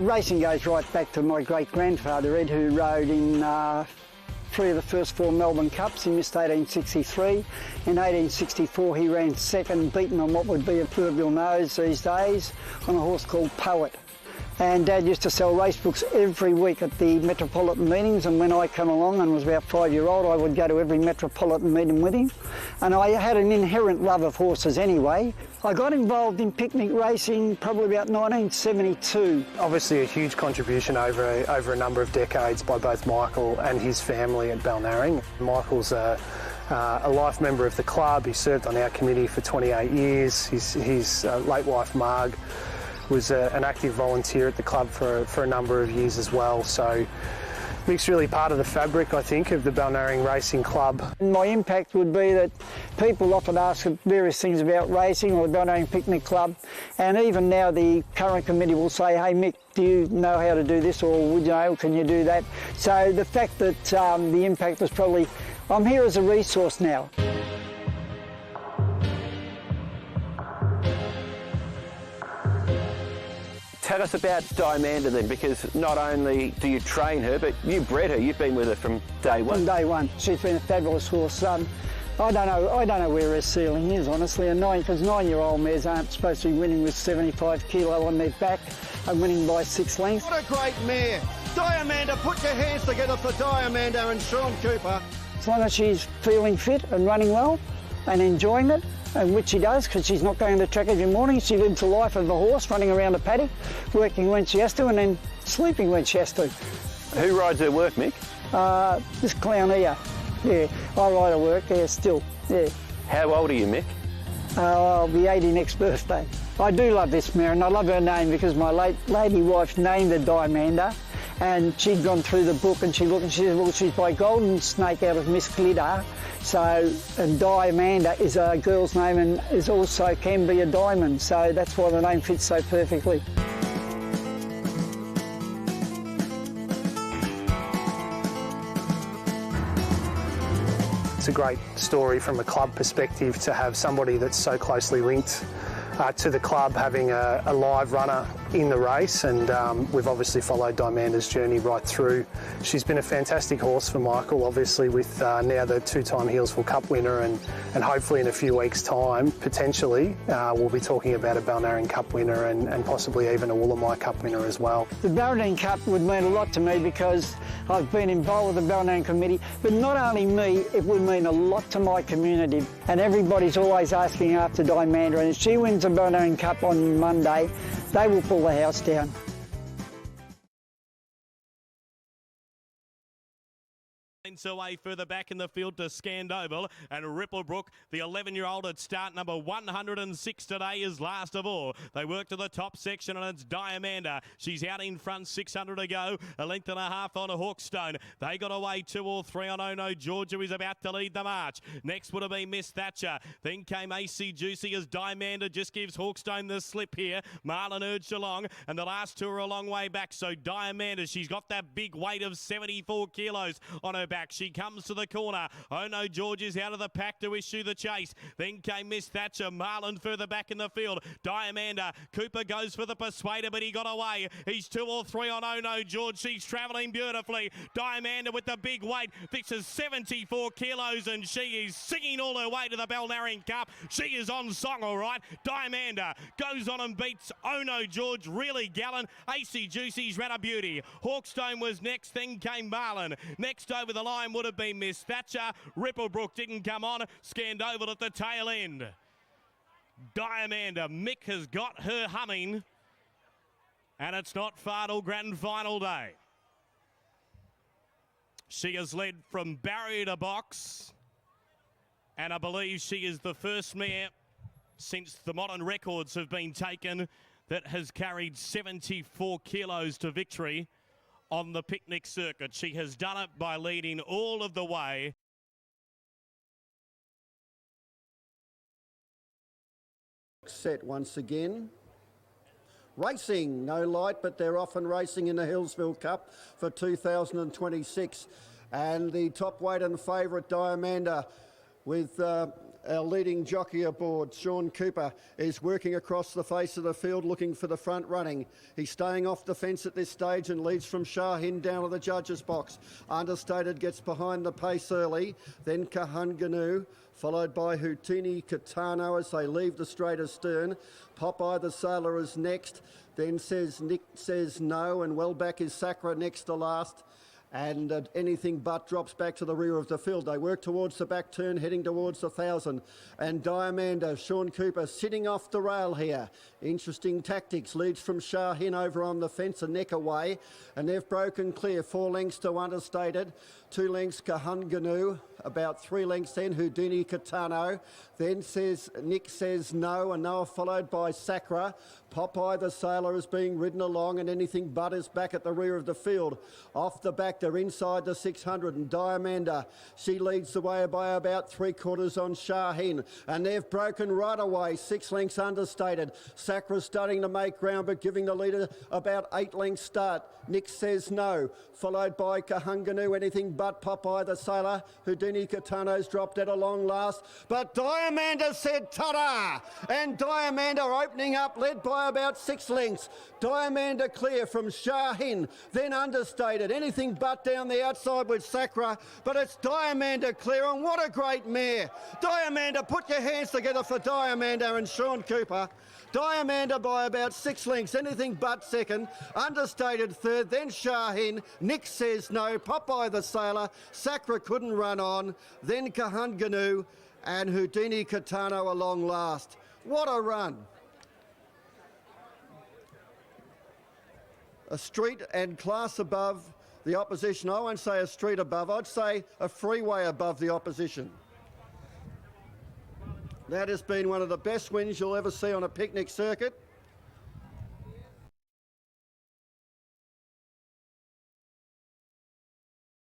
Racing goes right back to my great-grandfather Ed, who rode in 3 of the first 4 Melbourne Cups. He missed 1863. In 1864 he ran second, beaten on what would be a proverbial nose these days, on a horse called Poet. And Dad used to sell race books every week at the metropolitan meetings, and when I come along and was about 5-year-old, I would go to every metropolitan meeting with him. And I had an inherent love of horses anyway. I got involved in picnic racing probably about 1972. Obviously a huge contribution over a number of decades by both Michael and his family at Balnarring. Michael's a life member of the club. He served on our committee for 28 years. His late wife Marg was an active volunteer at the club for a number of years as well. So Mick's really part of the fabric, I think, of the Balnarring Racing Club. My impact would be that people often ask various things about racing or the Balnarring Picnic Club, and even now the current committee will say, hey Mick, do you know how to do this, or would you know, can you do that? So the fact that the impact was probably, I'm here as a resource now. Tell us about Diamanda then, because not only do you train her, but you bred her. You've been with her from day one. From day one. She's been a fabulous horse. I don't know where her ceiling is, honestly. Because 9-year-old mares aren't supposed to be winning with 75 kilo on their back and winning by 6 lengths. What a great mare. Diamanda, put your hands together for Diamanda and Sean Cooper. As long as she's feeling fit and running well and enjoying it, and which she does, because she's not going to the track every morning. She lives the life of a horse, running around the paddock, working when she has to, and then sleeping when she has to. Who rides her work, Mick? This clown here. Yeah, I ride her work, yeah, still, yeah. How old are you, Mick? I'll be 80 next birthday. I do love this mare, and I love her name because my late lady wife named her Diamanda, and she'd gone through the book and she looked and she said, well, she's by Golden Snake out of Miss Glitter. So, and Diamanda is a girl's name and is also can be a diamond. So that's why the name fits so perfectly. It's a great story from a club perspective to have somebody that's so closely linked to the club having a live runner in the race, and we've obviously followed Diamanda's journey right through. She's been a fantastic horse for Michael, obviously, with now the 2-time Healesville Cup winner, and hopefully in a few weeks' time, potentially, we'll be talking about a Balnarring Cup winner and possibly even a Woolamai Cup winner as well. The Balnarring Cup would mean a lot to me because I've been involved with the Balnarring committee, but not only me, it would mean a lot to my community, and everybody's always asking after Diamanda, and if she wins the Balnarring Cup on Monday, they will pull the house down. Away further back in the field to Scandoval, and Ripplebrook, the 11-year-old at start number 106 today, is last of all. They work to the top section, and it's Diamanda. She's out in front, 600 to go, a length and a half on Hawkstone. They got away 2 or 3 on Oh No Georgia, who is about to lead the march. Next would have been Miss Thatcher. Then came AC Juicy as Diamanda just gives Hawkstone the slip here. Marlin urged along, and the last 2 are a long way back. So Diamanda, she's got that big weight of 74 kilos on her back. She comes to the corner. Oh No George is out of the pack to issue the chase. Then came Miss Thatcher. Marlin further back in the field. Diamanda. Cooper goes for the Persuader, but he got away. He's 2 or 3 on Oh No George. She's travelling beautifully. Diamanda with the big weight. This is 74 kilos, and she is singing all her way to the Balnarring Cup. She is on song, all right. Diamanda goes on and beats Oh No George. Really gallant. AC Juicy's ran a beauty. Hawkstone was next. Then came Marlin. Next over the line would have been Miss Thatcher. Ripplebrook didn't come on. Scandoval at the tail end. Diamanda. Mick has got her humming, and it's not far till grand final day. She has led from barrier to box, and I believe she is the first mare since the modern records have been taken that has carried 74 kilos to victory on the picnic circuit. She has done it by leading all of the way. Set once again. Racing, no light, but they're often racing in the Healesville Cup for 2026. And the top weight and favourite Diamanda with our leading jockey aboard, Sean Cooper, is working across the face of the field looking for the front running. He's staying off the fence at this stage and leads from Shahin down to the judges' box. Understated gets behind the pace early, then Kahunganu, followed by Houtini Katano as they leave the straight astern. Popeye the Sailor is next, then Nick says no, and well back is Sakra next to last. And anything but drops back to the rear of the field. They work towards the back turn, heading towards the 1,000. And Diamanda, Sean Cooper, sitting off the rail here. Interesting tactics. Leads from Shahin over on the fence, a neck away. And they've broken clear. 4 lengths to Understated. 2 lengths Kahunganu. About 3 lengths then Houdini Katano. Then Nick says no, and Noah followed by Sakra. Popeye the Sailor is being ridden along, and anything but is back at the rear of the field. Off the back, they're inside the 600, and Diamanda, she leads the way by about 3/4 on Shahin, and they've broken right away. 6 lengths Understated. Sakra's starting to make ground, but giving the leader about 8 lengths start. Nick says no, followed by Kahunganu, anything but Popeye the Sailor. Houdini Katano's dropped at a long last, but Diamanda said ta-da! And Diamanda opening up, led by about 6 lengths. Diamanda clear from Shahin, then Understated. Anything but down the outside with Sakra, but it's Diamanda clear, and what a great mare. Diamanda, put your hands together for Diamanda and Sean Cooper. Diamanda by about 6 lengths, anything but second. Understated third, then Shahin. Nick says no, Popeye the Sailor. Sakra couldn't run on. Then Kahunganu and Houdini Katano along last. What a run. A street and class above the opposition. I won't say a street above, I'd say a freeway above the opposition. That has been one of the best wins you'll ever see on a picnic circuit.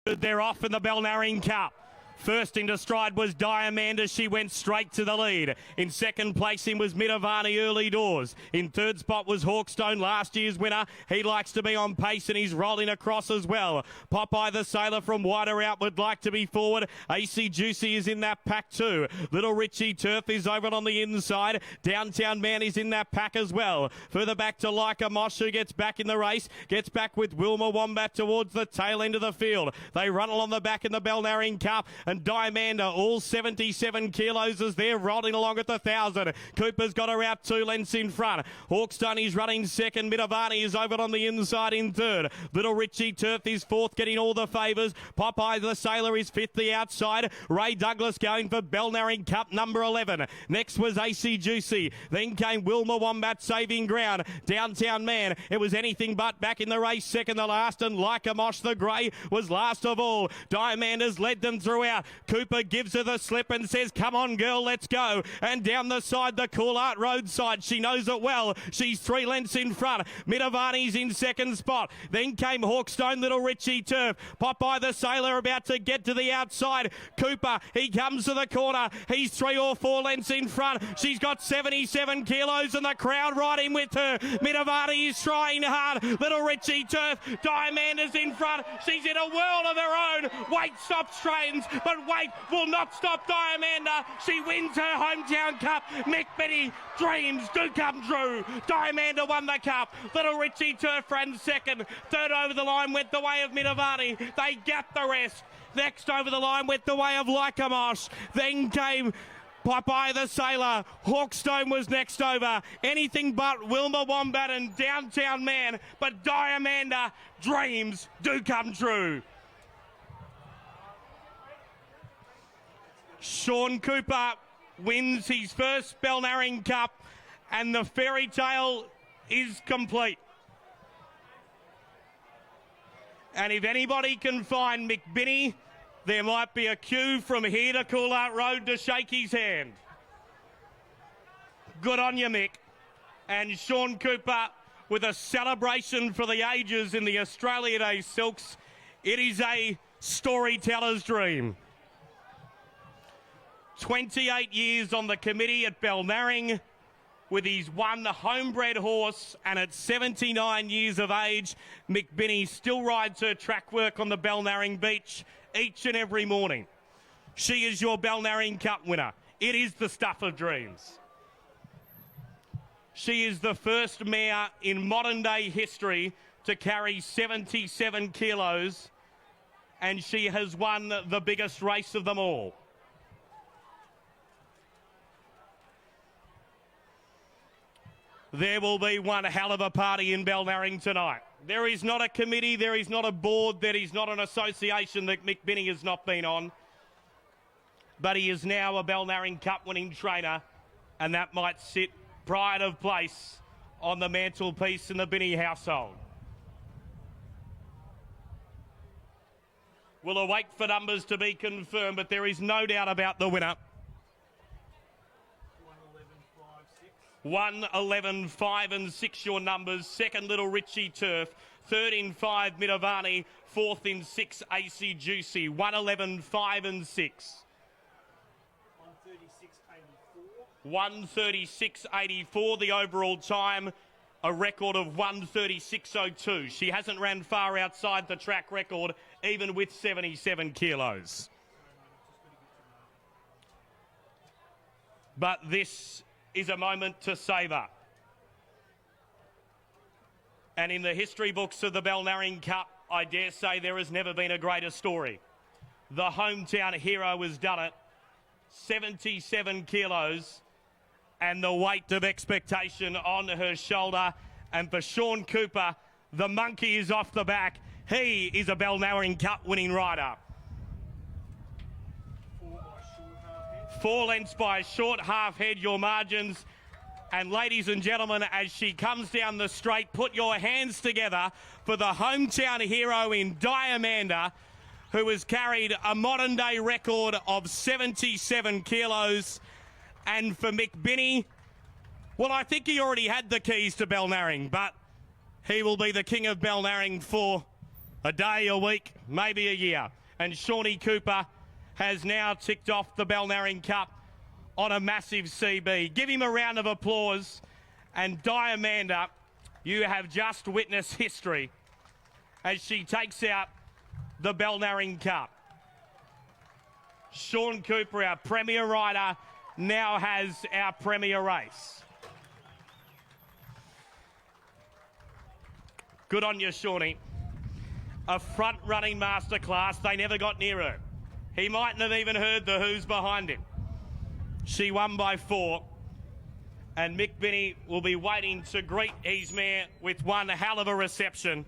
They're off in the Belnarine Cup. First into stride was Diamanda. She went straight to the lead. In second placing was Midavani early doors. In third spot was Hawkstone, last year's winner. He likes to be on pace and he's rolling across as well. Popeye the Sailor from wider out would like to be forward. AC Juicy is in that pack too. Little Richie Turf is over on the inside. Downtown Man is in that pack as well. Further back to Leica Mosh, who gets back in the race. Gets back with Wilma Wombat towards the tail end of the field. They run along the back in the Belnarine Cup. And Diamanda, all 77 kilos as they're rolling along at the 1,000. Cooper's got her out 2 lengths in front. Hawkstone is running second. Midavani is over on the inside in third. Little Richie Turf is fourth, getting all the favours. Popeye the Sailor is fifth, the outside. Ray Douglas going for Belnarine Cup number 11. Next was AC Juicy. Then came Wilma Wombat saving ground. Downtown Man, it was anything but back in the race, second to last. And Leica Mosh the Grey was last of all. Diamanda's led them throughout. Cooper gives her the slip and says, come on girl, let's go. And down the side, the Cool Art roadside, she knows it well. She's 3 lengths in front. Midavani's in second spot. Then came Hawkstone, Little Richie Turf. Popeye the Sailor about to get to the outside. Cooper, he comes to the corner. He's 3 or 4 lengths in front. She's got 77 kilos and the crowd riding with her. Midavani is trying hard. Little Richie Turf, Diamanda's in front. She's in a world of her own. Weight stops trains, but weight will not stop Diamanda. She wins her hometown cup. Mick, Binney, dreams do come true. Diamanda won the cup. Little Richie Turf ran second. Third over the line went the way of Midavani. They gapped the rest. Next over the line went the way of Leica Mosh. Then came Popeye the Sailor. Hawkstone was next over. Anything but Wilma Wombat and Downtown Man. But Diamanda, dreams do come true. Sean Cooper wins his first Belnarine Cup and the fairy tale is complete. And if anybody can find Mick Binney, there might be a queue from here to Cool Art Road to shake his hand. Good on you, Mick. And Sean Cooper with a celebration for the ages in the Australia Day Silks. It is a storyteller's dream. 28 years on the committee at Belnarine with his one homebred horse, and at 79 years of age, Mick Binney still rides her track work on the Belnarine beach each and every morning. She is your Belnarine Cup winner. It is the stuff of dreams. She is the first mare in modern day history to carry 77 kilos, and she has won the biggest race of them all. There will be one hell of a party in Balnarring tonight. There is not a committee, there is not a board, there is not an association that Mick Binney has not been on. But he is now a Balnarring Cup winning trainer, and that might sit pride of place on the mantelpiece in the Binney household. We'll await for numbers to be confirmed, but there is no doubt about the winner. 111, 5 and 6 your numbers. Second, Little Richie Turf. Third in 5, Midavani. Fourth in 6, AC Juicy. 111, 5 and 6. 136.84 the overall time, a record of 136.02. She hasn't ran far outside the track record, even with 77 kilos. But this is a moment to savour. And in the history books of the Balnarring Cup, I dare say there has never been a greater story. The hometown hero has done it. 77 kilos and the weight of expectation on her shoulder. And for Sean Cooper, the monkey is off the back. He is a Balnarring Cup winning rider. 4 lengths by a short half head, your margins. And ladies and gentlemen, as she comes down the straight, put your hands together for the hometown hero in Diamanda, who has carried a modern day record of 77 kilos. And for Mick Binney, well, I think he already had the keys to Balnarring, but he will be the king of Balnarring for a day, a week, maybe a year. And Shawnee Cooper has now ticked off the Balnarring Cup on a massive CB. Give him a round of applause. And Diamanda, you have just witnessed history as she takes out the Balnarring Cup. Sean Cooper, our premier rider, now has our premier race. Good on you, Shawnee. A front-running masterclass. They never got near her. He mightn't have even heard the who's behind him. She won by 4. And Mick Binney will be waiting to greet his mare with one hell of a reception.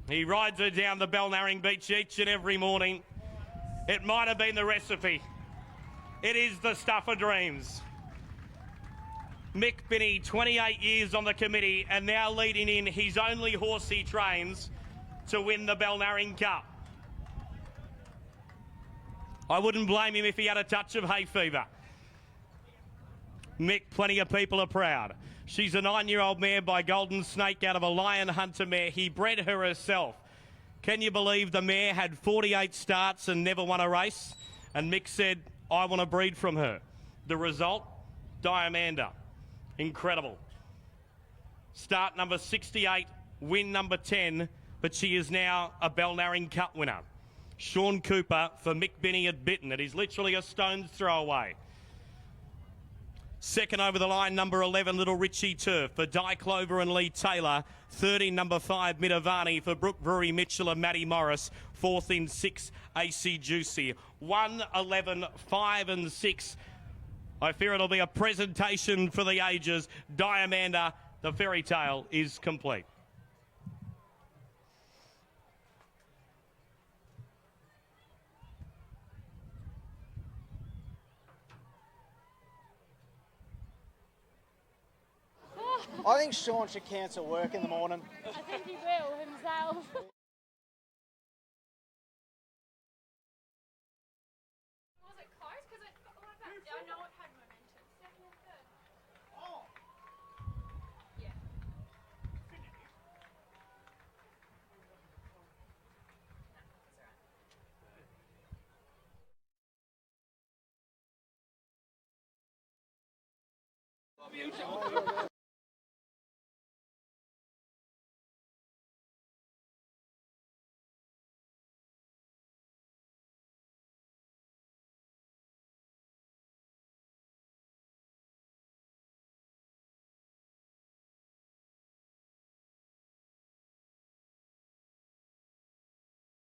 He rides her down the Balnarring beach each and every morning. It might have been the recipe. It is the stuff of dreams. Mick Binney, 28 years on the committee and now leading in his only horse he trains to win the Balnarring Cup. I wouldn't blame him if he had a touch of hay fever. Mick, plenty of people are proud. She's a 9-year-old mare by Golden Snake out of a Lion Hunter mare. He bred her herself. Can you believe the mare had 48 starts and never won a race? And Mick said, I want to breed from her. The result? Diamanda. Incredible. Start number 68, win number 10, but she is now a Balnarring Cup winner. Sean Cooper for Mick Binney at Bitten. It is literally a stone's throw away. Second over the line, number 11, Little Richie Turf for Di Clover and Lee Taylor. Third in number 5, Midavani for Brooke Brewery Mitchell and Matty Morris. Fourth in 6, AC Juicy. 111, 5 and 6. I fear it'll be a presentation for the ages. Diamanda, the fairy tale is complete. I think Sean should cancel work in the morning. I think he will himself. Was it close? Because I know it had momentum. Second and third. Oh. Yeah. That's all right.